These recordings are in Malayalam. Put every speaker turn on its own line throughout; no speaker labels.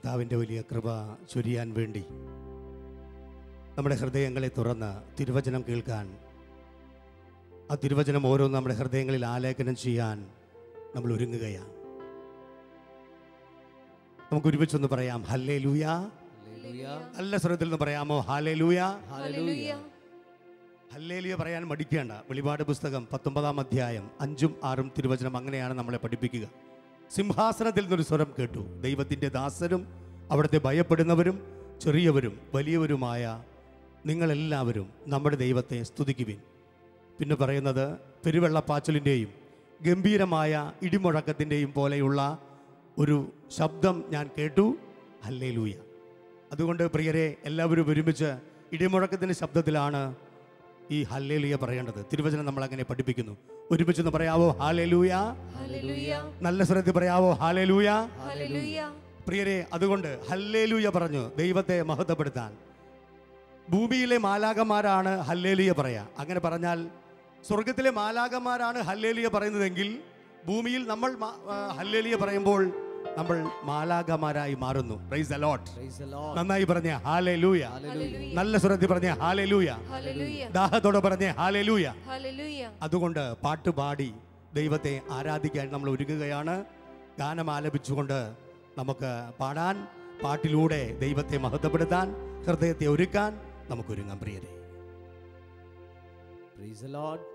കർത്താവിൻ്റെ വലിയ കൃപ ചൊരിയാൻ വേണ്ടി നമ്മുടെ ഹൃദയങ്ങളെ തുറന്ന് തിരുവചനം കേൾക്കാൻ, ആ തിരുവചനം ഓരോന്നും നമ്മുടെ ഹൃദയങ്ങളിൽ ആലേഖനം ചെയ്യാൻ നമ്മൾ ഒരുങ്ങുകയാണ്. നമുക്ക് ഒരുമിച്ചൊന്ന് പറയാം ഹല്ലേലൂയ. നല്ല സ്വരത്തിൽ നിന്ന് പറയാമോ ഹല്ലേലൂയ? ഹല്ലേലൂയ പറയാൻ മടിക്കേണ്ട. വെളിപാട് പുസ്തകം 19-ാം അധ്യായം 5ഉം 6ഉം തിരുവചനം അങ്ങനെയാണ് നമ്മളെ പഠിപ്പിക്കുക. സിംഹാസനത്തിൽ നിന്നൊരു സ്വരം കേട്ടു, ദൈവത്തിൻ്റെ ദാസരും അവിടുത്തെ ഭയപ്പെടുന്നവരും ചെറിയവരും വലിയവരുമായ നിങ്ങളെല്ലാവരും നമ്മുടെ ദൈവത്തെ സ്തുതിക്കുവിൻ. പിന്നെ പറയുന്നത്, പെരുവെള്ളപ്പാച്ചിലിൻ്റെയും ഗംഭീരമായ ഇടിമുഴക്കത്തിൻ്റെയും പോലെയുള്ള ഒരു ശബ്ദം ഞാൻ കേട്ടു, ഹല്ലേലൂയ. അതുകൊണ്ട് പ്രിയരെ, എല്ലാവരും ഒരുമിച്ച് ഇടിമുഴക്കത്തിൻ്റെ ശബ്ദത്തിലാണ് ഈ ഹല്ലേലൂയ പറയേണ്ടത്. തിരുവചനം നമ്മൾ അങ്ങനെ പഠിപ്പിക്കുന്നു. ഒരുമിച്ചൊന്ന് പറയാവോ ഹല്ലേലൂയ? നല്ല സ്വരത്തിൽ പറയാവോ ഹല്ലേലൂയ? പ്രിയരെ, അതുകൊണ്ട് ഹല്ലേലൂയ പറഞ്ഞു ദൈവത്തെ മഹത്വപ്പെടുത്താൻ. ഭൂമിയിലെ മാലാഖമാരാണ് ഹല്ലേലൂയ പറയാ. അങ്ങനെ പറഞ്ഞാൽ സ്വർഗത്തിലെ മാലാഖമാരാണ് ഹല്ലേലൂയ പറയുന്നതെങ്കിൽ ഭൂമിയിൽ നമ്മൾ ഹല്ലേലൂയ പറയുമ്പോൾ നമ്മൾ മാലാഖമാരായി മാറുന്നു. Price the Lord. നന്നായി പറഞ്ഞേ ഹല്ലേലൂയ. നല്ല സ്വരത്തിൽ പറഞ്ഞേ ഹല്ലേലൂയ. ദാഹത്തോടെ പറഞ്ഞേ ഹല്ലേലൂയ. അതുകൊണ്ട് പാട്ടുപാടി ദൈവത്തെ ആരാധിക്കാൻ നമ്മൾ ഒരുങ്ങുകയാണ്. ഗാനം ആലപിച്ചുകൊണ്ട് നമുക്ക് പാടാൻ, പാട്ടിലൂടെ ദൈവത്തെ മഹത്വപ്പെടുത്താൻ, ഹൃദയത്തെ ഒരുക്കാൻ നമുക്ക് ഒരുങ്ങാം പ്രിയരെ.
Price the Lord.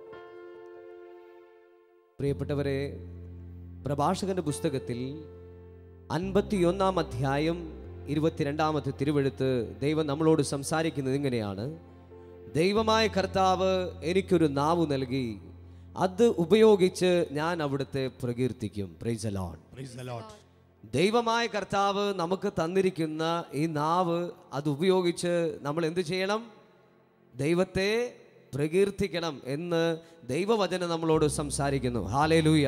പ്രിയപ്പെട്ടവരെ, പ്രഭാഷകന്റെ പുസ്തകത്തിൽ 51-ാം അധ്യായം 22-ാമത്തെ തിരുവെഴുത്ത് ദൈവം നമ്മളോട് സംസാരിക്കുന്നത് ഇങ്ങനെയാണ്: ദൈവമായ കർത്താവ് എനിക്കൊരു നാവ് നൽകി, അത് ഉപയോഗിച്ച് ഞാൻ അവിടുത്തെ പ്രകീർത്തിക്കും. Praise the Lord.
Praise the Lord.
ദൈവമായ കർത്താവ് നമുക്ക് തന്നിരിക്കുന്ന ഈ നാവ്, അത് ഉപയോഗിച്ച് നമ്മൾ എന്ത് ചെയ്യണം? ദൈവത്തെ പ്രകീർത്തിക്കണം എന്ന് ദൈവവചനം നമ്മളോട് സംസാരിക്കുന്നു. ഹല്ലേലൂയ.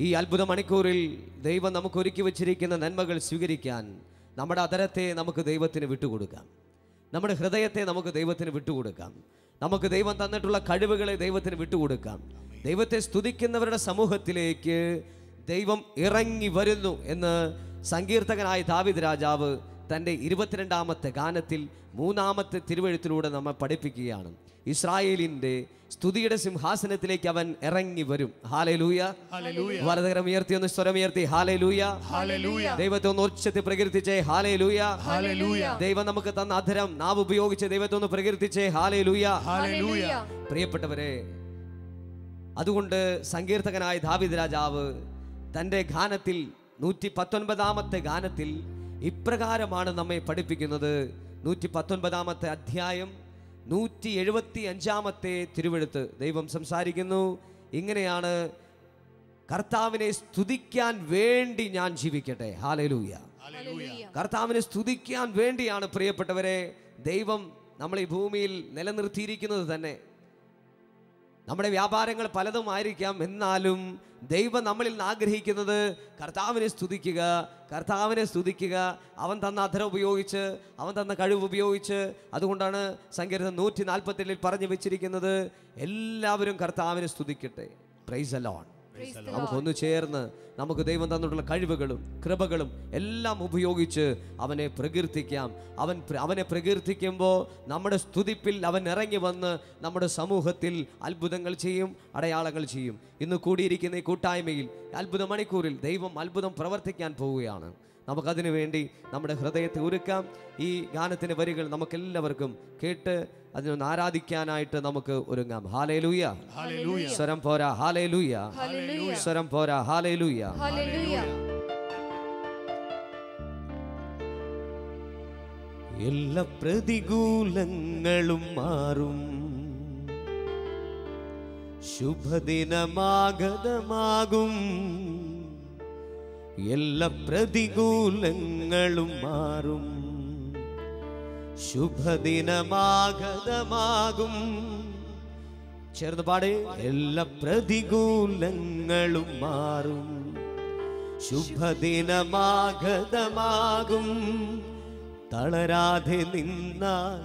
ഈ അത്ഭുത മണിക്കൂറിൽ ദൈവം നമുക്ക് ഒരുക്കി വച്ചിരിക്കുന്ന നന്മകൾ സ്വീകരിക്കാൻ നമ്മുടെ അധരത്തെ നമുക്ക് ദൈവത്തിന് വിട്ടുകൊടുക്കാം. നമ്മുടെ ഹൃദയത്തെ നമുക്ക് ദൈവത്തിന് വിട്ടുകൊടുക്കാം. നമുക്ക് ദൈവം തന്നിട്ടുള്ള കഴിവുകളെ ദൈവത്തിന് വിട്ടുകൊടുക്കാം. ദൈവത്തെ സ്തുതിക്കുന്നവരുടെ സമൂഹത്തിലേക്ക് ദൈവം ഇറങ്ങി വരുന്നു എന്ന് സങ്കീർത്തകനായ ദാവീദ് രാജാവ് തൻ്റെ 22-ാമത്തെ ഗാനത്തിൽ 3-ാമത്തെ തിരുവെഴുത്തിലൂടെ നമ്മെ പഠിപ്പിക്കുകയാണ്. ഇസ്രായേലിൻ്റെ സ്തുതിയുടെ സിംഹാസനത്തിലേക്ക് അവൻ ഇറങ്ങി വരും. ഹല്ലേലൂയ. വലതുകരം ഉയർത്തി ഒന്ന് സ്വരമുയർത്തി ഹല്ലേലൂയ. ദൈവത്തെ ഒന്ന് ഉച്ചത്തിൽ പ്രകീർത്തിച്ചേ ഹല്ലേലൂയ. ദൈവം നമുക്ക് തന്ന അധരം, നാവ് ഉപയോഗിച്ച് ദൈവത്തെ ഒന്ന് പ്രകീർത്തിച്ചേ ഹല്ലേലൂയ. പ്രിയപ്പെട്ടവരെ, അതുകൊണ്ട് സങ്കീർത്തകനായ ദാവീദ് രാജാവ് തൻ്റെ ഗാനത്തിൽ 119-ാമത്തെ ഗാനത്തിൽ ഇപ്രകാരമാണ് നമ്മെ പഠിപ്പിക്കുന്നത്. 119-ാമത്തെ അധ്യായം 175-ാമത്തെ തിരുവെഴുത്ത് ദൈവം സംസാരിക്കുന്നു. ഇങ്ങനെയാണ്: കർത്താവിനെ സ്തുതിക്കാൻ വേണ്ടി ഞാൻ ജീവിക്കട്ടെ. ഹല്ലേലൂയ. കർത്താവിനെ സ്തുതിക്കാൻ വേണ്ടിയാണ് പ്രിയപ്പെട്ടവരെ ദൈവം നമ്മൾ ഈ ഭൂമിയിൽ നിലനിർത്തിയിരിക്കുന്നത് തന്നെ. നമ്മുടെ വ്യാപാരങ്ങൾ പലതും ആയിരിക്കാം, എന്നാലും ദൈവം നമ്മളിൽ നിന്ന് ആഗ്രഹിക്കുന്നത് കർത്താവിനെ സ്തുതിക്കുക, കർത്താവിനെ സ്തുതിക്കുക. അവൻ തന്ന അധരം ഉപയോഗിച്ച്, അവൻ തന്ന കഴിവ് ഉപയോഗിച്ച്. അതുകൊണ്ടാണ് സങ്കീർത്തനം 147-ൽ പറഞ്ഞു വെച്ചിരിക്കുന്നത്, എല്ലാവരും കർത്താവിനെ സ്തുതിക്കട്ടെ. Praise the Lord. നമുക്കൊന്ന് ചേർന്ന് നമുക്ക് ദൈവം തന്നിട്ടുള്ള കഴിവുകളും കൃപകളും എല്ലാം ഉപയോഗിച്ച് അവനെ പ്രകീർത്തിക്കാം. അവനെ പ്രകീർത്തിക്കുമ്പോൾ നമ്മുടെ സ്തുതിപ്പിൽ അവൻ ഇറങ്ങി വന്ന് നമ്മുടെ സമൂഹത്തിൽ അത്ഭുതങ്ങൾ ചെയ്യും, അടയാളങ്ങൾ ചെയ്യും. ഇന്ന് കൂടിയിരിക്കുന്ന ഈ കൂട്ടായ്മയിൽ അത്ഭുത മണിക്കൂറിൽ ദൈവം അത്ഭുതം പ്രവർത്തിക്കാൻ പോവുകയാണ്. നമുക്കതിനു വേണ്ടി നമ്മുടെ ഹൃദയത്തെ ഒരുക്കാം. ഈ ഗാനത്തിൻ്റെ വരികൾ നമുക്കെല്ലാവർക്കും കേട്ട് അതിനൊന്ന് ആരാധിക്കാനായിട്ട് നമുക്ക് ഒരുങ്ങാം. ഹല്ലേലൂയ. സ്വരം പോരാ ഹല്ലേലൂയ. സ്വരം പോരാ ഹല്ലേലൂയ. എല്ലാ പ്രതികൂലങ്ങളും മാറും, ശുഭദിനമാഗതമാകും. എല്ലാ പ്രതികൂലങ്ങളും മാറും, ശുഭദിനമാഗതമാകും. ചേർന്ന് പാടേ. എല്ലാ പ്രതികൂലങ്ങളും മാറും, ശുഭദിനമാഗതമാകും. തളരാതെ നിന്നാൽ,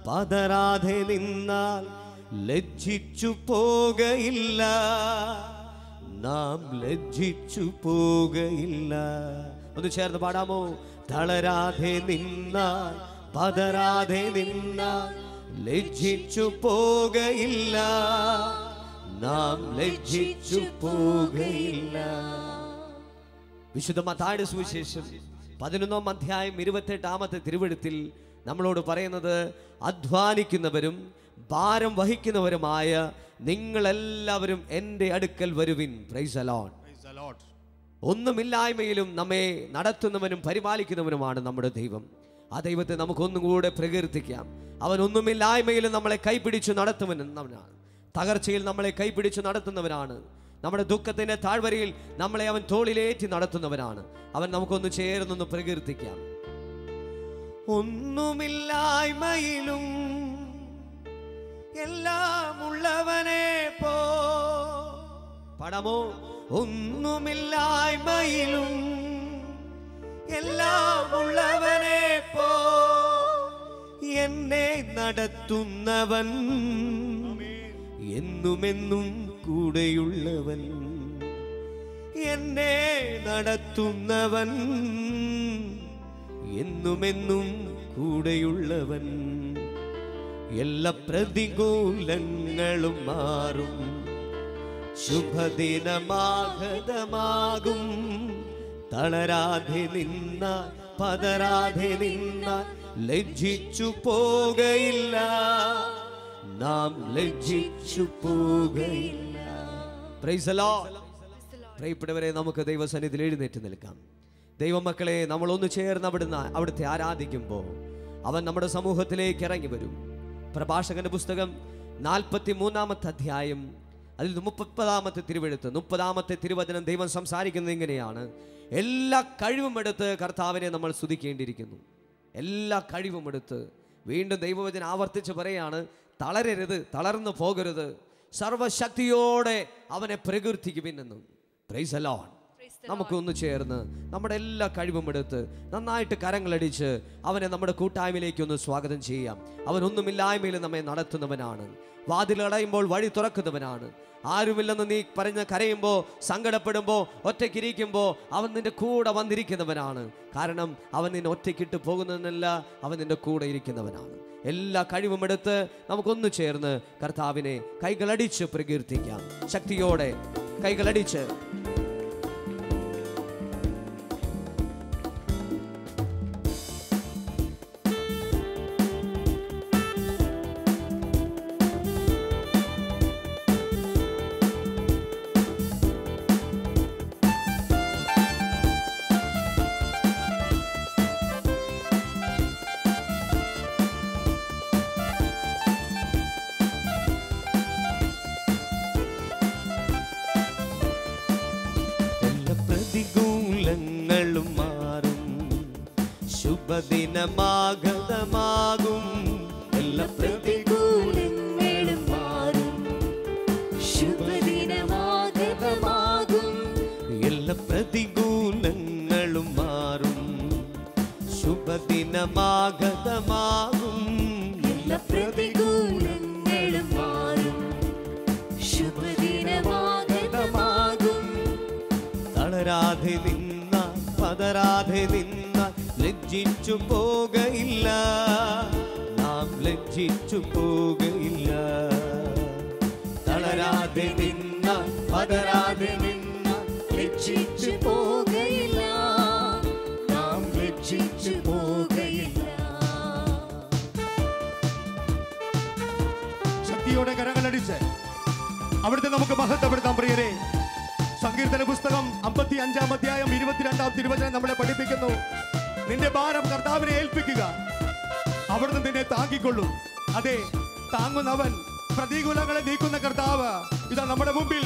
പതരാതെ നിന്നാൽ ലജ്ജിച്ചു പോകയില്ല, നാം ലജ്ജിച്ചു പോകയില്ല. ഒന്ന് ചേർന്ന് പാടാമോ? തളരാതെ നിന്നാൽ പതരാതെ നിന്നാൽ ലജ്ജിച്ചു പോകയില്ല, നാം ലജ്ജിച്ചു പോകയില്ല. വിശുദ്ധ മത്തായിയുടെ സുവിശേഷം 11-ാം അധ്യായം 28-ാമത്തെ തിരുവെഴുത്തിൽ നമ്മളോട് പറയുന്നത്, അധ്വാനിക്കുന്നവരും ഭാരം വഹിക്കുന്നവരുമായ നിങ്ങളെല്ലാവരും എൻ്റെ അടുക്കൽ വരുവിൻ. Price the Lord. ഒന്നുമില്ലായ്മയിലും നമ്മെ നടത്തുന്നവനും പരിപാലിക്കുന്നവനുമാണ് നമ്മുടെ ദൈവം. ആ ദൈവത്തെ നമുക്കൊന്നും കൂടെ പ്രകീർത്തിക്കാം. അവൻ ഒന്നുമില്ലായ്മയിലും നമ്മളെ കൈപിടിച്ചു നടത്തുന്നവനാണ്. തകർച്ചയിൽ നമ്മളെ കൈപിടിച്ചു നടത്തുന്നവനാണ്. നമ്മുടെ ദുഃഖത്തിന്റെ താഴ്വരയിൽ നമ്മളെ അവൻ തോളിലേറ്റി നടത്തുന്നവനാണ്. അവൻ നമുക്കൊന്ന് ചേർന്നൊന്ന് പ്രകീർത്തിക്കാം. ഒന്നുമില്ലായ്മയിലും എല്ലാം ഉള്ളവനെ പോ പടമോ, ഒന്നുമില്ലായ്മയിലും എല്ലാം ഉള്ളവനെ പോ എന്നെ നടത്തുന്നവൻ, എന്നുമെന്നും കൂടെയുള്ളവൻ, എന്നെ നടത്തുന്നവൻ, എന്നുമെന്നും കൂടെയുള്ളവൻ. എല്ലാ പ്രതികൂലങ്ങളും മാറും, ശുഭദിനമാഗതമാകും. തളരാതെ നിന്നാൽ പതരാതെ നിന്നാൽ ലജ്ജിച്ചു പോകയില്ല, നാം ലജ്ജിച്ചു പോകയില്ല. Price the Lord. പ്രിയപ്പെട്ടവരെ, നമുക്ക് ദൈവസന്നിധിയിൽ എഴുന്നേറ്റ് നിൽക്കാം. ദൈവമക്കളെ, നമ്മൾ ഒന്ന് ചേർന്ന് അവിടുത്തെ ആരാധിക്കുമ്പോൾ അവൻ നമ്മുടെ സമൂഹത്തിലേക്ക് ഇറങ്ങി വരും. പ്രഭാഷകന്റെ പുസ്തകം 43-ാമത്തെ അധ്യായം അതിൽ 30-ാമത്തെ തിരുവെഴുത്ത് 30-ാമത്തെ തിരുവചനം ദൈവം സംസാരിക്കുന്നത് ഇങ്ങനെയാണ്: എല്ലാ കഴിവും എടുത്ത് കർത്താവിനെ നമ്മൾ സ്തുതിക്കേണ്ടിയിരിക്കുന്നു. എല്ലാ കഴിവും എടുത്ത്. വീണ്ടും ദൈവവചനം ആവർത്തിച്ച് പറയാണ്, തളരരുത്, തളർന്നു പോകരുത്, സർവശക്തിയോടെ അവനെ പ്രകീർത്തിക്കുമെന്നും. Price the Lord. നമുക്കൊന്ന് ചേർന്ന് നമ്മുടെ എല്ലാ കഴിവും എടുത്ത് നന്നായിട്ട് കരങ്ങളടിച്ച് അവനെ നമ്മുടെ കൂട്ടായ്മയിലേക്ക് ഒന്ന് സ്വാഗതം ചെയ്യാം. അവൻ ഒന്നുമില്ലായ്മയിൽ നമ്മെ നടത്തുന്നവനാണ്. വാതിലടയുമ്പോൾ വഴി തുറക്കുന്നവനാണ്. ആരുമില്ലെന്ന് നീ പറഞ്ഞ് കരയുമ്പോൾ, സങ്കടപ്പെടുമ്പോൾ, ഒറ്റയ്ക്കിരിക്കുമ്പോൾ അവൻ നിന്റെ കൂടെ വന്നിരിക്കുന്നവനാണ്. കാരണം അവൻ നിന്നെ ഒറ്റയ്ക്കിട്ട് പോകുന്നതിനല്ല, അവൻ നിന്റെ കൂടെ ഇരിക്കുന്നവനാണ്. എല്ലാ കഴിവും എടുത്ത് നമുക്കൊന്ന് ചേർന്ന് കർത്താവിനെ കൈകളടിച്ച് പ്രകീർത്തിക്കാം. ശക്തിയോടെ കൈകളടിച്ച് ശുഭദിനമാഗതമാകും. എല്ലാ പ്രതികൂലങ്ങളും മാറും, ശുഭദിനമാഗതമാകും. എല്ലാ പ്രതികൂലങ്ങളും മാറും, ശുഭദിനമാഗതമാകും. എല്ലാ പ്രതികൂലങ്ങളും മാറും, ശുഭദിനമാഗതമാകും. തളരാതെ നിന്നാൽ പതരാതെ നിന്നാൽ ലജ്ജിച്ചു പോകയില്ല, നാം ലജ്ജിച്ചു പോകയില്ല. തളരാതെ നിന്നാൽ പതരാതെ നിന്നാൽ ലജ്ജിച്ചു പോകയില്ല, നാം ലജ്ജിച്ചു പോകയില്ല.
ശക്തിയോടെ കരങ്ങളടിച്ച് അവിടുത്തെ നമുക്ക് മഹത്വപ്പെടുത്താം. പ്രിയരെ, സങ്കീർത്തന പുസ്തകം 55-ാം അധ്യായം 22-ാം തിരുവചനം നമ്മളെ പഠിപ്പിക്കുന്നു, നിന്റെ ഭാരം കർത്താവിനെ ഏൽപ്പിക്കുക, അവിടുന്ന് നിന്നെ താങ്ങിക്കൊള്ളും. അതെ, താങ്ങുന്നവൻ, പ്രതികൂലങ്ങളെ നീക്കുന്ന കർത്താവ് ഇതാ നമ്മുടെ മുമ്പിൽ.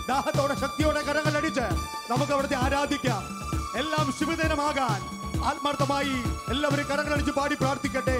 ദാഹത്തോടെ ശക്തിയോടെ കരങ്ങളടിച്ച് നമുക്ക് അവിടുത്തെ ആരാധിക്കാം. എല്ലാം ശുഭദിനമാകാൻ ആത്മാർത്ഥമായി എല്ലാവരും കരങ്ങളടിച്ച് പാടി പ്രാർത്ഥിക്കട്ടെ.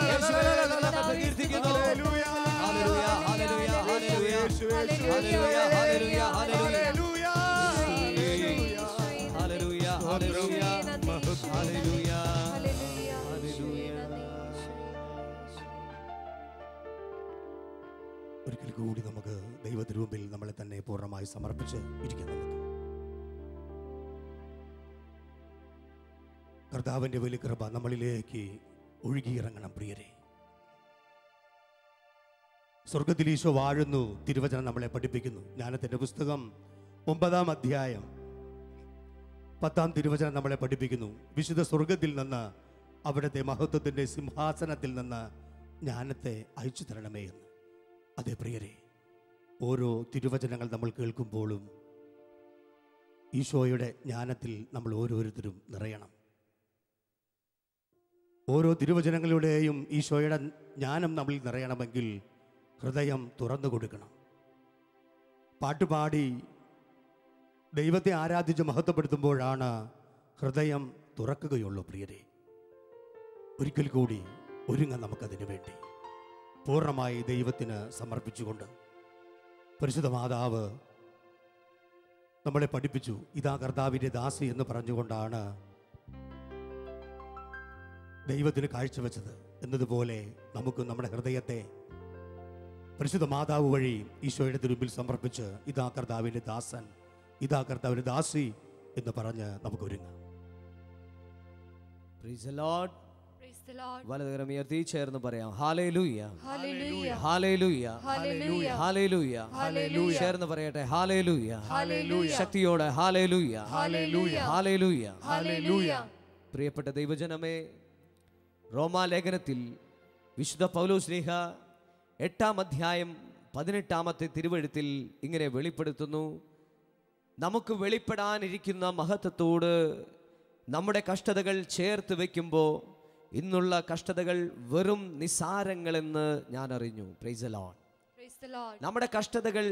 ഹല്ലേലൂയ
ഹല്ലേലൂയ ഹല്ലേലൂയ ഹല്ലേലൂയ
യേശുവേ
hallelujah hallelujah hallelujah
hallelujah
hallelujah hallelujah
ഒരിക്കൽ കൂടി നമുക്ക് ദൈവത്തിനു മുമ്പിൽ നമ്മളെ തന്നെ പൂർണ്ണമായി സമർപ്പിച്ച് ഇരിക്കാം. നമുക്ക് കർത്താവിൻ്റെ വലിയ കൃപ നമ്മളിലേക്ക് ഒഴുകിയിറങ്ങണം പ്രിയരെ. സ്വർഗത്തിൽ ഈശോ വാഴുന്നു തിരുവചനം നമ്മളെ പഠിപ്പിക്കുന്നു. ജ്ഞാനത്തിൻ്റെ പുസ്തകം 9-ാം അധ്യായം 10-ാം തിരുവചനം നമ്മളെ പഠിപ്പിക്കുന്നു. വിശുദ്ധ സ്വർഗത്തിൽ നിന്ന് അവിടുത്തെ മഹത്വത്തിൻ്റെ സിംഹാസനത്തിൽ നിന്ന് ജ്ഞാനത്തെ അയച്ചു തരണമേ എന്ന്. അതെ പ്രിയരെ, ഓരോ തിരുവചനങ്ങൾ നമ്മൾ കേൾക്കുമ്പോഴും ഈശോയുടെ ജ്ഞാനത്തിൽ നമ്മൾ ഓരോരുത്തരും നിറയണം. ഓരോ തിരുവചനങ്ങളുടെയും ഈശോയുടെ ജ്ഞാനം നമ്മളിൽ നിറയണമെങ്കിൽ ഹൃദയം തുറന്നു കൊടുക്കണം. പാട്ടുപാടി ദൈവത്തെ ആരാധിച്ച് മഹത്വപ്പെടുത്തുമ്പോഴാണ് ഹൃദയം തുറക്കുകയുള്ളൂ പ്രിയരെ. ഒരിക്കൽ കൂടി ഒരുങ്ങാം നമുക്കതിനു വേണ്ടി. പൂർണ്ണമായി ദൈവത്തിന് സമർപ്പിച്ചുകൊണ്ട് പരിശുദ്ധ മാതാവ് നമ്മളെ പഠിപ്പിച്ചു. ഇതാ കർത്താവിൻ്റെ ദാസി എന്ന് പറഞ്ഞുകൊണ്ടാണ് ദൈവത്തിന് കാഴ്ചവെച്ചത് എന്നതുപോലെ നമുക്ക് നമ്മുടെ ഹൃദയത്തെ പരിശുദ്ധ മാതാവ് വഴി ഈശോയുടെ തിരുമ്പിൽ സമർപ്പിച്ച് ഇതാ കർത്താവിൻ്റെ ദാസൻ, ഇതാ കർത്താവിൻ്റെ ദാസി എന്ന് പറഞ്ഞ് നമുക്ക് ഒരുങ്ങാം.
Praise the Lord.
Praise the Lord.
വലതുകരം ഉയർത്തി ചേർന്ന് പറയാം hallelujah
Hallelujah.
Hallelujah
Hallelujah.
Hallelujah
Hallelujah.
ചേർന്ന് പറയട്ടെ ഹല്ലേലൂയ
Hallelujah.
ശക്തിയോടെ ഹല്ലേലൂയ
Hallelujah.
ഹല്ലേലൂയ.
Hallelujah.
പ്രിയപ്പെട്ട ദൈവജനമേ, റോമാലേഖനത്തിൽ വിശുദ്ധ പൗലോസ് ശ്ലീഹ 8-ാം അധ്യായം 18-ാമത്തെ തിരുവെഴുത്തിൽ ഇങ്ങനെ വെളിപ്പെടുത്തുന്നു. നമുക്ക് വെളിപ്പെടാനിരിക്കുന്ന മഹത്വത്തോട് നമ്മുടെ കഷ്ടതകൾ ചേർത്ത് വയ്ക്കുമ്പോൾ ഇന്നുള്ള കഷ്ടതകൾ വെറും നിസാരങ്ങളെന്ന് ഞാൻ അറിഞ്ഞു. Price the Lord.
Praise the Lord.
നമ്മുടെ കഷ്ടതകൾ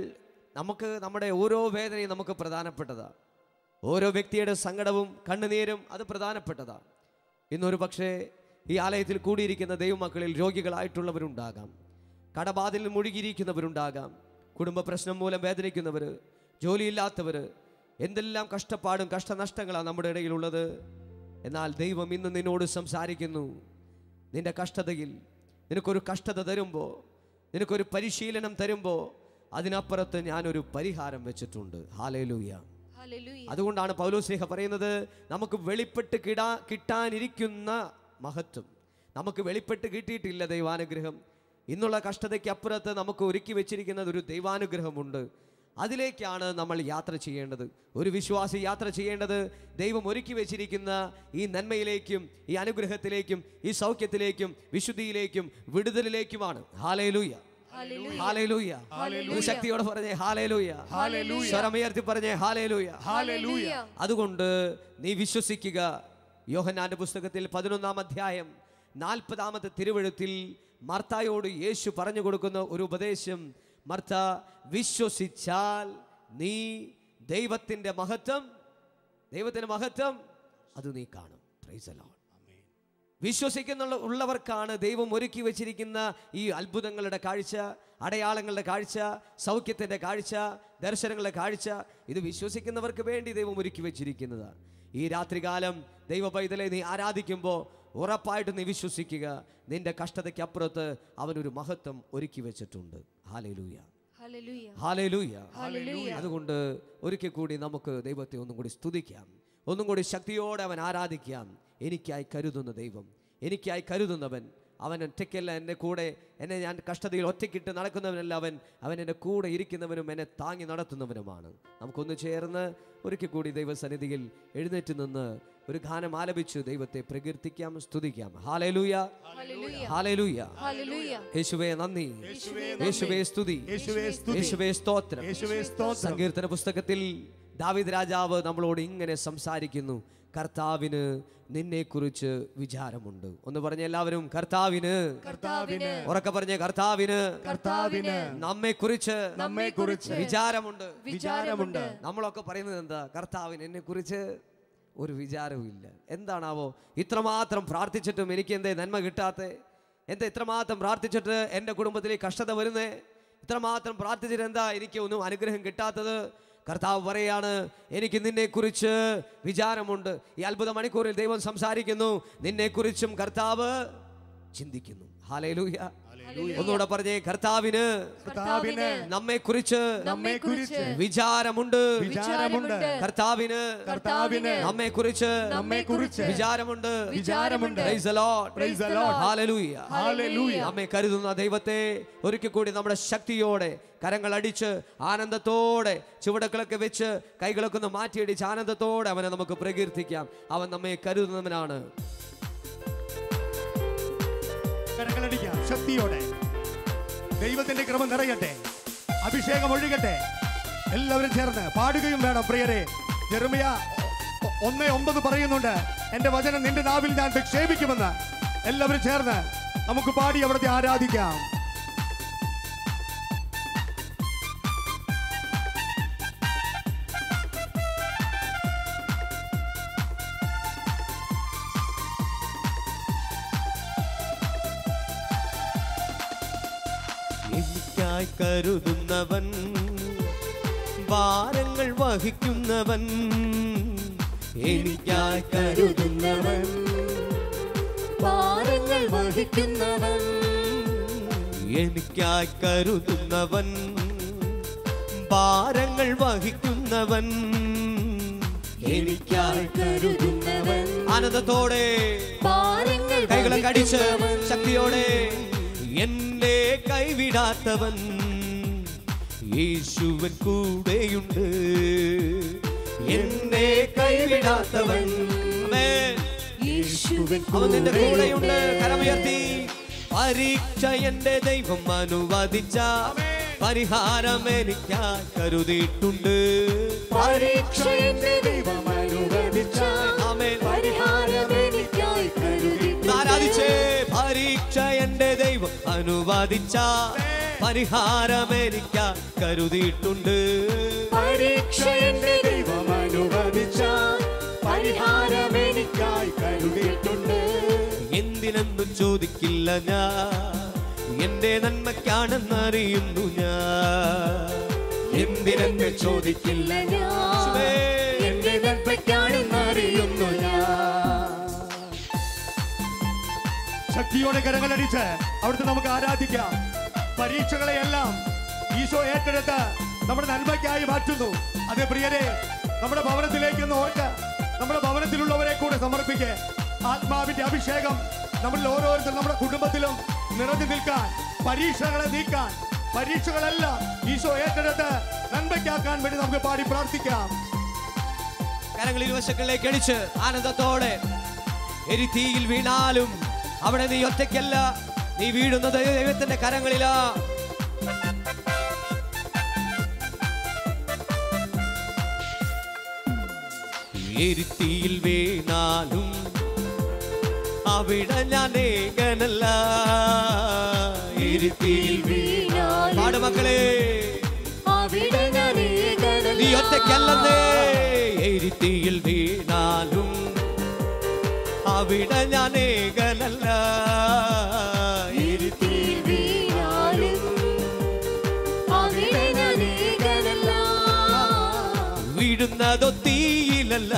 നമ്മുടെ ഓരോ വേദനയും നമുക്ക് പ്രധാനപ്പെട്ടതാണ്. ഓരോ വ്യക്തിയുടെ സങ്കടവും കണ്ണുനീരും അത് പ്രധാനപ്പെട്ടതാണ്. ഇന്നൊരു പക്ഷേ ഈ ആലയത്തിൽ കൂടിയിരിക്കുന്ന ദൈവമക്കളിൽ രോഗികളായിട്ടുള്ളവരുണ്ടാകാം, കടബാധയിൽ മുഴുകിയിരിക്കുന്നവരുണ്ടാകാം, കുടുംബ പ്രശ്നം മൂലം വേദനിക്കുന്നവർ, ജോലിയില്ലാത്തവർ, എന്തെല്ലാം കഷ്ടപ്പാടും കഷ്ടനഷ്ടങ്ങളാണ് നമ്മുടെ ഇടയിലുള്ളത്. എന്നാൽ ദൈവം ഇന്ന് നിന്നോട് സംസാരിക്കുന്നു. നിന്റെ കഷ്ടതയിൽ നിനക്കൊരു കഷ്ടത തരുമ്പോൾ, നിനക്കൊരു പരിശീലനം തരുമ്പോൾ അതിനപ്പുറത്ത് ഞാനൊരു പരിഹാരം വെച്ചിട്ടുണ്ട്. ഹല്ലേലൂയ.
Hallelujah.
അതുകൊണ്ടാണ് പൗലോസ് ശ്ലീഹ പറയുന്നത്, നമുക്ക് വെളിപ്പെട്ട് കിട്ടാനിരിക്കുന്ന മഹത്വം നമുക്ക് വെളിപ്പെട്ട് കിട്ടിയിട്ടില്ല. ദൈവാനുഗ്രഹം ഇന്നുള്ള കഷ്ടതയ്ക്ക് അപ്പുറത്ത് നമുക്ക് ഒരുക്കി വെച്ചിരിക്കുന്നത് ഒരു ദൈവാനുഗ്രഹമുണ്ട്. അതിലേക്കാണ് നമ്മൾ യാത്ര ചെയ്യേണ്ടത്. ഒരു വിശ്വാസി യാത്ര ചെയ്യേണ്ടത് ദൈവം ഒരുക്കി വെച്ചിരിക്കുന്ന ഈ നന്മയിലേക്കും ഈ അനുഗ്രഹത്തിലേക്കും ഈ സൗഖ്യത്തിലേക്കും വിശുദ്ധിയിലേക്കും വിടുതലിലേക്കുമാണ്. ഹല്ലേലൂയ. ഹല്ലേലൂയ. ഒരു ശക്തിയോടെ പറഞ്ഞേ ഹല്ലേലൂയ. സ്വരമുയർത്തി പറഞ്ഞേ ഹല്ലേലൂയ.
Hallelujah.
അതുകൊണ്ട് നീ വിശ്വസിക്കുക. യോഹന്നാന്റെ പുസ്തകത്തിൽ 11-ാം അധ്യായം 40-ാമത്തെ തിരുവെഴുത്തിൽ മർത്തായോട് യേശു പറഞ്ഞു കൊടുക്കുന്ന ഒരു ഉപദേശം, മർത്ത, വിശ്വസിച്ചാൽ നീ ദൈവത്തിന്റെ മഹത്വം അത് നീ കാണും. Price the Lord. ഉള്ളവർക്കാണ് ദൈവം ഒരുക്കി വെച്ചിരിക്കുന്ന ഈ അത്ഭുതങ്ങളുടെ കാഴ്ച, അടയാളങ്ങളുടെ കാഴ്ച, സൗഖ്യത്തിൻ്റെ കാഴ്ച, ദർശനങ്ങളുടെ കാഴ്ച. ഇത് വിശ്വസിക്കുന്നവർക്ക് വേണ്ടി ദൈവം ഒരുക്കി വെച്ചിരിക്കുന്നതാണ്. ഈ രാത്രികാലം ദൈവ പൈതലെ നീ ആരാധിക്കുമ്പോൾ ഉറപ്പായിട്ട് നീ വിശ്വസിക്കുക, നിന്റെ കഷ്ടതയ്ക്ക് അപ്പുറത്ത് അവനൊരു മഹത്വം ഒരുക്കി വെച്ചിട്ടുണ്ട്. ഹല്ലേലൂയ.
Hallelujah.
ഹല്ലേലൂയ.
Hallelujah.
അതുകൊണ്ട് ഒരിക്കൽ കൂടി നമുക്ക് ദൈവത്തെ ഒന്നും കൂടി സ്തുതിക്കാം, ഒന്നും കൂടി ശക്തിയോടെ അവൻ ആരാധിക്കാം. എനിക്കായി കരുതുന്ന ദൈവം, എനിക്കായി കരുതുന്നവൻ, അവൻ ഒറ്റയ്ക്കല്ല എൻ്റെ കൂടെ. ഞാൻ കഷ്ടതയിൽ ഒറ്റയ്ക്കിട്ട് നടക്കുന്നവനല്ല, അവൻ എൻ്റെ കൂടെ ഇരിക്കുന്നവനും എന്നെ താങ്ങി നടത്തുന്നവനുമാണ്. നമുക്കൊന്ന് ചേർന്ന് ഒരിക്കൽ കൂടി ദൈവസന്നിധിയിൽ എഴുന്നേറ്റ് നിന്ന് ഒരു ഗാനം ആലപിച്ച് ദൈവത്തെ പ്രകീർത്തിക്കാം, സ്തുതിക്കാം. ഹല്ലേലൂയ. ഹല്ലേലൂയ. യേശുവേ നന്ദി, യേശുവേ സ്തുതി, യേശുവേ സ്തോത്രം. സങ്കീർത്തന പുസ്തകത്തിൽ ദാവീദ് രാജാവ് നമ്മളോട് ഇങ്ങനെ സംസാരിക്കുന്നു, കർത്താവിന് നിന്നെക്കുറിച്ച് വിചാരമുണ്ട്. ഒന്ന് പറഞ്ഞ എല്ലാവരും, കർത്താവിന്, ഉറക്കെ പറഞ്ഞ കർത്താവിന് നമ്മെക്കുറിച്ച് വിചാരമുണ്ട്. നമ്മളൊക്കെ പറയുന്നത് എന്താ? കർത്താവിന് എന്നെ കുറിച്ച് ഒരു വിചാരവും ഇല്ല. എന്താണാവോ ഇത്രമാത്രം പ്രാർത്ഥിച്ചിട്ടും എനിക്ക് എന്തേ നന്മ കിട്ടാത്തെ? എന്താ ഇത്രമാത്രം പ്രാർത്ഥിച്ചിട്ട് എൻ്റെ കുടുംബത്തിലേക്ക് കഷ്ടത വരുന്നേ? ഇത്രമാത്രം പ്രാർത്ഥിച്ചിട്ട് എന്താ എനിക്ക് ഒന്നും അനുഗ്രഹം കിട്ടാത്തത്? കർത്താവ് പറയാണ്, എനിക്ക് നിന്നെക്കുറിച്ച് വിചാരമുണ്ട്. ഈ അത്ഭുത മണിക്കൂറിൽ ദൈവം സംസാരിക്കുന്നു, നിന്നെക്കുറിച്ചും കർത്താവ് ചിന്തിക്കുന്നു. ഹല്ലേലൂയ. ഒന്നുകൂടെ പറഞ്ഞേ, കർത്താവിന് നമ്മെക്കുറിച്ച് വിചാരമുണ്ട്. കർത്താവിന് നമ്മെക്കുറിച്ച് വിചാരമുണ്ട്. Praise the Lord. ഹല്ലേലൂയ. നമ്മെ കരുതുന്ന ദൈവത്തെ ഒരിക്കൽ കൂടി നമ്മുടെ ശക്തിയോടെ കരങ്ങൾ അടിച്ച് ആനന്ദത്തോടെ ചുവടുകളൊക്കെ വെച്ച് കൈകളൊക്കെ ഒന്ന് മാറ്റിയടിച്ച് ആനന്ദത്തോടെ അവനെ നമുക്ക് പ്രകീർത്തിക്കാം. അവൻ നമ്മെ കരുതുന്നവനാണ്.
കരങ്ങളടിക്കാം ശക്തിയോടെ. ദൈവത്തിന്റെ കൃപ നിറയട്ടെ, അഭിഷേകം ഒഴുകട്ടെ. എല്ലാവരും ചേർന്ന് പാടുകയും വേണം പ്രിയരെ. യെരമ്യ 1:9 പറയുന്നുണ്ട്, എന്റെ വചനം നിന്റെ നാവിൽ ഞാൻ വിക്ഷേപിക്കുമെന്ന്. എല്ലാവരും ചേർന്ന് നമുക്ക് പാടി അവിടുത്തെ ആരാധിക്കാം.
എനിക്കായി കരുതുന്നവൻ, ഭാരങ്ങൾ വഹിക്കുന്നവൻ, എനിക്കായി കരുതുന്നവൻ, ഭാരങ്ങൾ വഹിക്കുന്നവൻ, എനിക്കായി കരുതുന്നവൻ, ഭാരങ്ങൾ വഹിക്കുന്നവൻ, എനിക്കായി കരുതുന്നവൻ. ആനന്ദത്തോടെ കൈകളെ കടിച്ച് ശക്തിയോടെ, എന്നെ കൈവിടാത്തവൻ യേശുവൻ കൂടെയുണ്ട്. എന്നെ കൈവിടാത്തവൻ അവൻ നിന്റെ കൂടെയുണ്ട്. കരമുയർത്തി. പരീക്ഷ എന്റെ ദൈവം അനുവദിച്ച പരിഹാരം എനിക്കായി കരുതിയിട്ടുണ്ട്. പരീക്ഷ എന്റെ ദൈവം അനുവദിച്ച പരിഹാരം എനിക്കായി കരുതിയിട്ടുണ്ട്. ആരാധിച്ചേ. പരീക്ഷ എന്റെ ദൈവം അനുവദിച്ച പരിഹാരം എനിക്കായി കരുതിയിട്ടുണ്ട്. പരീക്ഷ എന്റെ ദൈവം അനുവദിച്ച പരിഹാരം എനിക്കായി കരുതിയിട്ടുണ്ട്. എന്തിനെന്നും ചോദിക്കില്ല ഞാൻ, എന്റെ നന്മയ്ക്കാണെന്നറിയുന്നു ഞാൻ. എന്തിനെന്ന് ചോദിക്കില്ല ഞാൻ, എന്റെ നന്മയ്ക്കാണെന്നറിയുന്നു ഞാൻ.
ശക്തിയോടെ കരങ്ങളടിച്ച് അവിടുത്തെ നമുക്ക് ആരാധിക്കാം. പരീക്ഷകളെയെല്ലാം ഈശോ ഏറ്റെടുത്ത് നമ്മുടെ നന്മയ്ക്കായി മാറ്റുന്നു. അതേ പ്രിയരെ, നമ്മുടെ ഭവനത്തിലേക്ക് ഒന്ന് ഓർക്ക. നമ്മുടെ ഭവനത്തിലുള്ളവരെ കൂടെ സമർപ്പിക്കുക. ആത്മാവിന്റെ അഭിഷേകം നമ്മളിൽ ഓരോരുത്തരും നമ്മുടെ കുടുംബത്തിലും നിറഞ്ഞു നിൽക്കാൻ, പരീക്ഷകളെ നീക്കാൻ, പരീക്ഷകളെല്ലാം ഈശോ ഏറ്റെടുത്ത് നന്മയ്ക്കാക്കാൻ വേണ്ടി നമുക്ക് പാടി പ്രാർത്ഥിക്കാം.
കരങ്ങൾ ഇരുവശങ്ങളിലേക്ക് അടിച്ച് ആനന്ദത്തോടെ. എരിതീയിൽ വീണാലും അവിടെ നീ ഒറ്റയ്ക്കല്ല, നീ വീഴുന്നത് ദൈവത്തിന്റെ കരങ്ങളിലാ. എരിതീയിൽ വീണാലും അവിടെ ഞാൻ ഏകനല്ല. എരിതീയിൽ വീണാലും പാടുമക്കളെ, നീ ഒറ്റയ്ക്കല്ലെന്നേ. എരിതീയിൽ വീണാലും അവിടെ ഞാൻ ഏകനല്ല. എരിതീയിൽ വീണാലും അവിടെ ഞാൻ ഏകനല്ല. വീഴുന്നതോ തീയിലല്ല,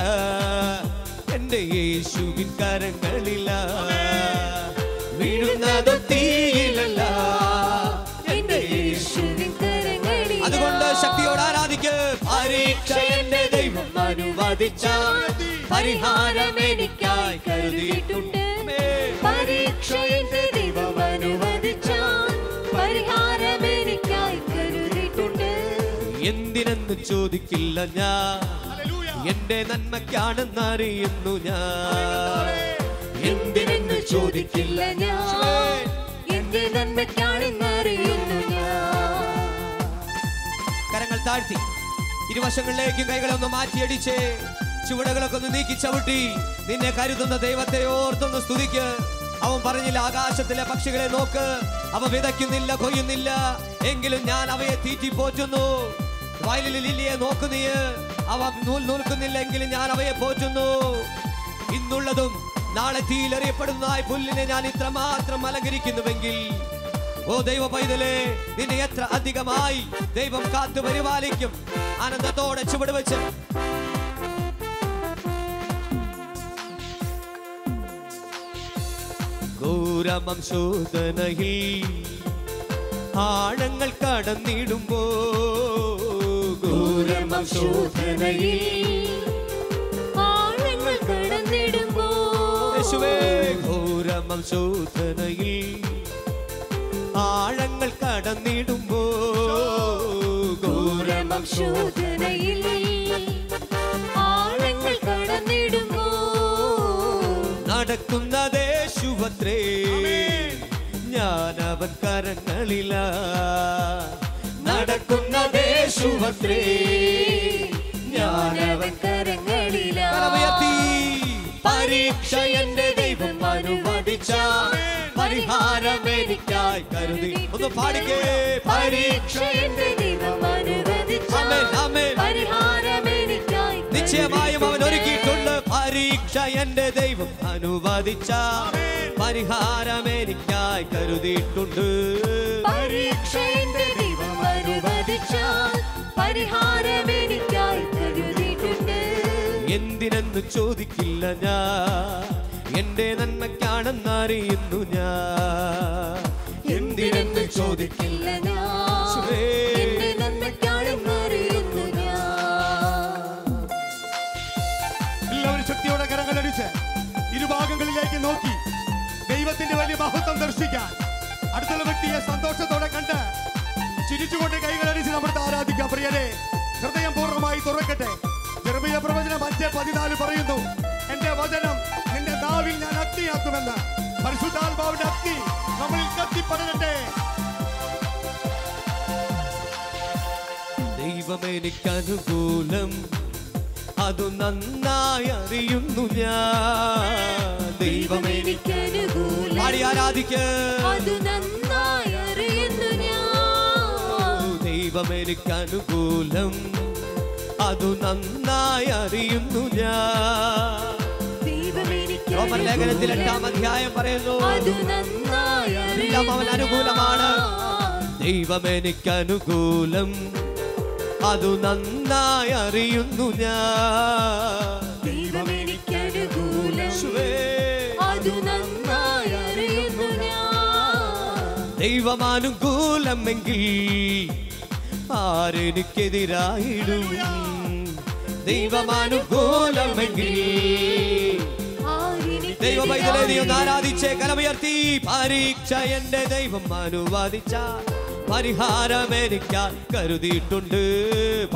എന്റെ യേശുവിൻ കരങ്ങളില. വീഴുന്നതോ തീയിലല്ല, എന്റെ യേശുവിൻ കരങ്ങളില. അതുകൊണ്ട് ശക്തിയോട് ആരാധിക്ക്. പരീക്ഷ എന്റെ ദൈവം അനുവദിച്ച പരിഹാരം എനിക്കായി കരുതിയിട്ടുണ്ട്. പരീക്ഷ എന്റെ ദൈവം അനുവദിച്ച പരിഹാരം എനിക്കായി കരുതിയിട്ടുണ്ട്. എന്തിനെന്ന് ചോദിക്കില്ല ഞാൻ, എന്റെ നന്മയ്ക്കാണെന്നറിയുന്നു ഞാൻ. എന്തിനെന്ന് ചോദിക്കില്ല ഞാൻ, എന്റെ നന്മയ്ക്കാണെന്നറിയുന്നു ഞാൻ. കരങ്ങൾ താഴ്ത്തി ഇരുവശങ്ങളിലേക്കും കൈകളെ ഒന്ന് മാറ്റിയടിച്ച് ചുവടുകളൊക്കെ ഒന്ന് നീക്കി ചവിട്ടി നിന്നെ കരുതുന്ന ദൈവത്തെ ഓർത്തൊന്ന് സ്തുതിക്ക്. അവൻ പറഞ്ഞില്ല, ആകാശത്തിലെ പക്ഷികളെ നോക്ക്, അവ വിതയ്ക്കുന്നില്ല, കൊയ്യുന്നില്ല, എങ്കിലും ഞാൻ അവയെ തീറ്റി പോറ്റുന്നു. വയലിലെ ലില്ലിയെ നോക്കു നീ, അവ നൂൽക്കുന്നില്ലെങ്കിലും ഞാൻ അവയെ പോറ്റുന്നു. ഇന്നുള്ളതും നാളെ തീയിലെറിയപ്പെടുന്നതായി പുല്ലിനെ ഞാൻ ഇത്രമാത്രം അലങ്കരിക്കുന്നുവെങ്കിൽ, ഓ ദൈവ പൈതലേ, നിന്നെ എത്ര അധികമായി ദൈവം കാത്തു പരിപാലിക്കും. ആനന്ദത്തോടെ ചുവട് വെച്ച് ഘോരമം ശോധനയിൽ ആഴങ്ങൾ കടന്നിടുമ്പോ, ഘോരമം ശോധനയിൽ
ആഴങ്ങൾ കടന്നിടുമ്പോ,
യേശുവേ, ഘോരമം ശോധനയിൽ ആഴങ്ങൾ കടന്നിടുമ്പോ,
ഘോരമം ശോധനയിൽ ആഴങ്ങൾ കടന്നിടുമ്പോ,
നടക്കുന്നതേശുവത്രേ, ഞാനവൻ കരങ്ങളില. നടക്കുന്നതേശുവത്രേ, ഞാനവൻ
കരങ്ങളില.
കരമുയർത്തി. പരീക്ഷ എന്റെ ദൈവം അനുവദിച്ച പരിഹാരം എനിക്കായി കരുതി. ഒന്ന് പാടിക്കേ.
പരീക്ഷ എന്റെ ദൈവം അനുവദിച്ച പരിഹാരം എനിക്കായി
നിശ്ചയമായും അവൻ ഒരുക്കിയിട്ടുണ്ട്. പരീക്ഷ എന്റെ ദൈവം അനുവദിച്ച പരിഹാരം എനിക്കായി കരുതിയിട്ടുണ്ട്.
പരീക്ഷ എന്റെ ദൈവം അനുവദിച്ച പരിഹാരം എനിക്കായി കരുതിയിട്ടുണ്ട്.
എന്തിനെന്ന് ചോദിക്കില്ല ഞാൻ, എന്റെ നന്മയ്ക്കാണെന്നറിയുന്നു ഞാൻ. എന്തിനെന്ന് ചോദിക്കില്ല
ഞാൻ, എന്റെ നന്മയ്ക്കാണെന്നറിയുന്നു ഞാൻ.
എല്ലാവരും ശക്തിയോടെ കരങ്ങളടിച്ച് ഇരുഭാഗങ്ങളിലേക്ക് നോക്കി ദൈവത്തിന്റെ വലിയ മഹത്വം ദർശിക്കാൻ അടുത്തുള്ള വ്യക്തിയെ സന്തോഷത്തോടെ കണ്ട് ചിരിച്ചുകൊണ്ട് കൈകളടിച്ച് നമ്മൾ ആരാധിക്കാം. പ്രിയരെ, ഹൃദയം പൂർണ്ണമായി തുറക്കട്ടെ. യെരമീയ പ്രവചനം 5:14 പറയുന്നു, എന്റെ വചനം നിന്റെ നാവിൽ ഞാൻ അഗ്നിയാക്കുമെന്ന്. പരിശുദ്ധാത്മാവിന്റെ അഗ്നി നമ്മളിൽ കത്തിപ്പടരട്ടെ.
ദൈവമെനിക്കനുകൂലം, അതു നന്നായി അറിയുന്നു ഞാൻ.
ദൈവമെനിക്കനുകൂലം,
പാടി ആരാധിക്ക്.
അത് നന്നായി അറിയുന്നു ഞാൻ.
ദൈവമെനിക്കനുകൂലം, അതു നന്നായി അറിയുന്നു ഞാൻ. റോമലേഖനത്തിൽ 8-ാം അധ്യായം പറയുന്നു,
അത് നന്നായി
എല്ലാം അവൻ അനുകൂലമാണ്. ദൈവമെനിക്കനുകൂലം, അതു നന്നായി അറിയുന്നു ഞാൻ.
ദൈവമെനിക്കനുകൂലം, അത് നന്നായി അറിയുന്നു ഞാൻ.
ദൈവമാനുകൂലമെങ്കിൽ ആരെനിക്കെതിരായിടും. ദൈവമാനുകൂലമെങ്കിൽ ദൈവ പൈതലേ, നീ ഒന്ന് ആരാധിച്ചേ. കരമുയർത്തി. പരീക്ഷ എന്റെ ദൈവം അനുവദിച്ച പരിഹാരം എനിക്കായി കരുതിയിട്ടുണ്ട്.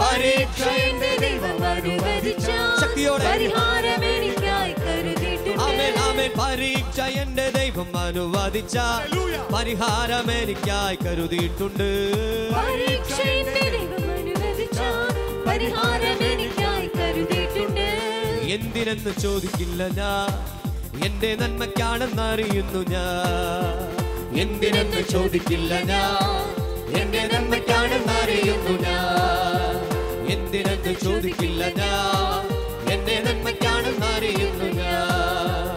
പരീക്ഷ എന്റെ ദൈവം അനുവദിച്ച
ശക്തിയോടെ
പരിഹാരം എനിക്കായി കരുതിയിട്ടുണ്ട്.
ആമേൻ, ആമേൻ. പരീക്ഷ എന്റെ ദൈവം അനുവദിച്ച പരിഹാരം എനിക്കായി കരുതിയിട്ടുണ്ട്.
പരീക്ഷ എന്റെ ദൈവം അനുവദിച്ച പരിഹാരം എനിക്കായി കരുതിയിട്ടുണ്ട്.
എന്തിനെന്ന് ചോദിക്കില്ല ഞാൻ, എന്റെ നന്മയ്ക്കാണെന്നറിയുന്നു ഞാൻ. എന്തിനെന്ന് ചോദിക്കില്ല ഞാൻ, എന്റെ നന്മയ്ക്കാണെന്നറിയുന്നു ഞാൻ. എന്തിനെന്ന് ചോദിക്കില്ല ഞാൻ, എന്റെ നന്മയ്ക്കാണെന്നറിയുന്നു ഞാൻ.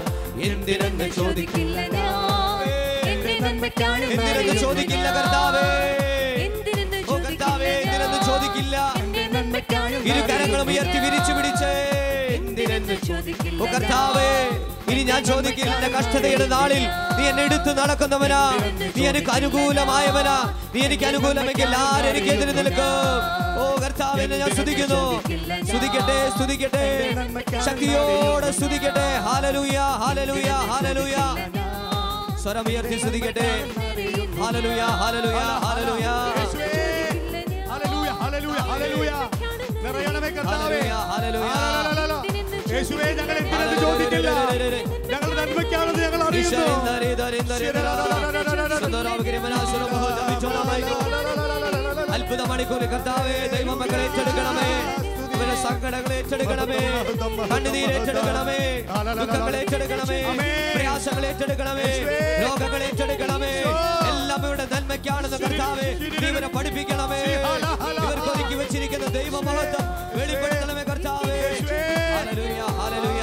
എന്തിനെന്ന് ചോദിക്കില്ല
ഞാൻ, എന്റെ നന്മയ്ക്കാണെന്ന്
എന്തിനെന്ന് ചോദിക്കില്ല കർത്താവേ. ഓ കർത്താവേ, എന്തിനെന്ന് ചോദിക്കില്ല. ഇരു കരങ്ങളും ഉയർത്തി വിരിച്ചു പിടിച്ചേ. എന്തിനെന്ന് ഓ കർത്താവേ, ഇനി ഞാൻ ചോദിക്കില്ല. എന്റെ കഷ്ടതയുടെ നാളിൽ നീ എന്നെ എടുത്തു നടക്കുന്നവനാ. നീ എനിക്ക് അനുകൂലമായവനാ. നീ എനിക്ക് അനുകൂലമെങ്കിൽ ആരെനിക്ക് എതിര് നിൽക്കും. ഓ കർത്താവേ, ഞാൻ സ്തുതിക്കുന്നു. സ്തുതിക്കട്ടെ, സ്തുതിക്കട്ടെ, ശക്തിയോടെ സ്തുതിക്കട്ടെ. Hallelujah, hallelujah, hallelujah. സ്വരം ഉയർത്തി സ്തുതിക്കട്ടെ. Hallelujah, hallelujah, hallelujah.
Hallelujah, hallelujah, hallelujah. നിറയണമേ കർത്താവേ.
ഹല്ലേലൂയ.
യേശുവേ, ഞങ്ങൾ എന്തിനെന്ന് ചോദിക്കില്ല. ഞങ്ങൾ നന്മയ്ക്കാണെന്ന് ഞങ്ങൾ അറിയുന്നു.
അത്ഭുത മണിക്കൂർ കർത്താവേ, ദൈവമക്കളെ ഏറ്റെടുക്കണമേ. ഇവരുടെ സങ്കടങ്ങളെ ഏറ്റെടുക്കണമേ. കണ്ണുനീര് ഏറ്റെടുക്കണമേ. ദുഃഖങ്ങളെ ഏറ്റെടുക്കണമേ. പ്രയാസങ്ങളെ ഏറ്റെടുക്കണമേ. രോഗങ്ങളെ ഏറ്റെടുക്കണമേ. എല്ലാം ഇവിടെ നന്മയ്ക്കാണെന്ന് കർത്താവേ നീ ഇവരെ പഠിപ്പിക്കണമേ. ഇവർക്ക് ഒരുക്കി വെച്ചിരിക്കുന്ന ദൈവമഹത്വം വെളിപ്പെടുത്തണമേ കർത്താവേ. Hallelujah, hallelujah,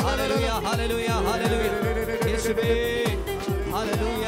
hallelujah, hallelujah hallelujah യേശുവേ ഹല്ലേലൂയ